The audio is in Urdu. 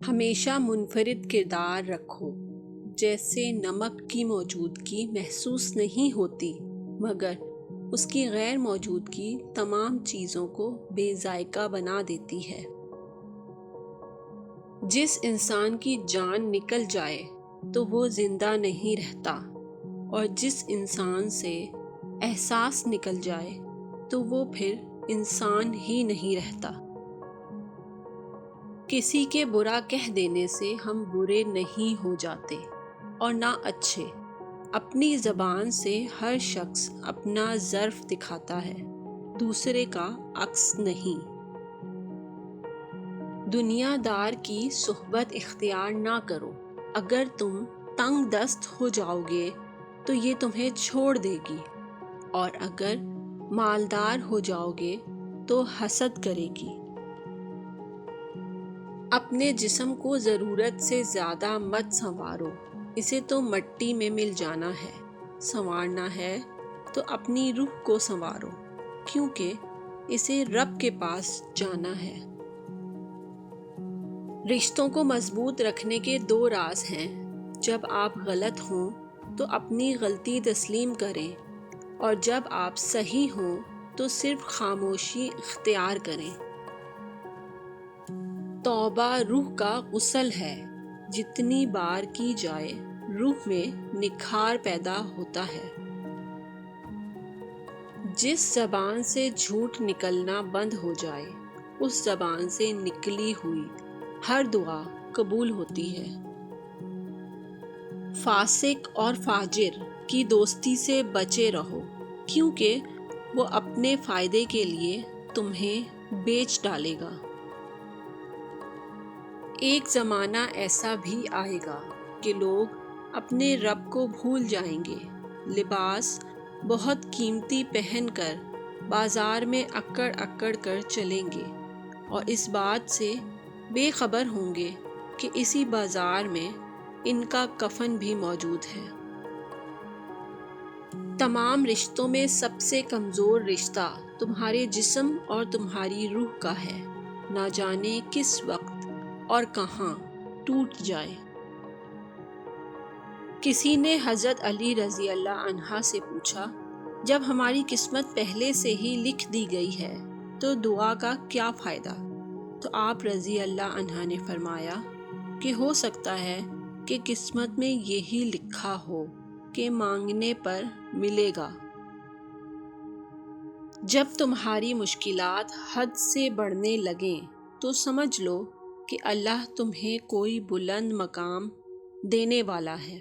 ہمیشہ منفرد کردار رکھو، جیسے نمک کی موجودگی محسوس نہیں ہوتی مگر اس کی غیر موجودگی تمام چیزوں کو بے ذائقہ بنا دیتی ہے۔ جس انسان کی جان نکل جائے تو وہ زندہ نہیں رہتا، اور جس انسان سے احساس نکل جائے تو وہ پھر انسان ہی نہیں رہتا۔ کسی کے برا کہہ دینے سے ہم برے نہیں ہو جاتے اور نہ اچھے۔ اپنی زبان سے ہر شخص اپنا ظرف دکھاتا ہے، دوسرے کا عکس نہیں۔ دنیا دار کی صحبت اختیار نہ کرو، اگر تم تنگ دست ہو جاؤ گے تو یہ تمہیں چھوڑ دے گی، اور اگر مالدار ہو جاؤ گے تو حسد کرے گی۔ اپنے جسم کو ضرورت سے زیادہ مت سنوارو، اسے تو مٹی میں مل جانا ہے۔ سنوارنا ہے تو اپنی روح کو سنوارو، کیونکہ اسے رب کے پاس جانا ہے۔ رشتوں کو مضبوط رکھنے کے 2 راز ہیں۔ جب آپ غلط ہوں تو اپنی غلطی تسلیم کریں، اور جب آپ صحیح ہوں تو صرف خاموشی اختیار کریں۔ توبہ روح کا غسل ہے، جتنی بار کی جائے روح میں نکھار پیدا ہوتا ہے۔ جس زبان سے جھوٹ نکلنا بند ہو جائے، اس زبان سے نکلی ہوئی ہر دعا قبول ہوتی ہے۔ فاسق اور فاجر کی دوستی سے بچے رہو، کیونکہ وہ اپنے فائدے کے لیے تمہیں بیچ ڈالے گا۔ ایک زمانہ ایسا بھی آئے گا کہ لوگ اپنے رب کو بھول جائیں گے، لباس بہت قیمتی پہن کر بازار میں اکڑ اکڑ کر چلیں گے، اور اس بات سے بے خبر ہوں گے کہ اسی بازار میں ان کا کفن بھی موجود ہے۔ تمام رشتوں میں سب سے کمزور رشتہ تمہارے جسم اور تمہاری روح کا ہے، نہ جانے کس وقت اور کہاں ٹوٹ جائے۔ کسی نے حضرت علی رضی اللہ عنہ سے پوچھا، جب ہماری قسمت پہلے سے ہی لکھ دی گئی ہے تو دعا کا کیا فائدہ؟ تو آپ رضی اللہ عنہ نے فرمایا کہ ہو سکتا ہے کہ قسمت میں یہی لکھا ہو کہ مانگنے پر ملے گا۔ جب تمہاری مشکلات حد سے بڑھنے لگیں تو سمجھ لو کہ اللہ تمہیں کوئی بلند مقام دینے والا ہے۔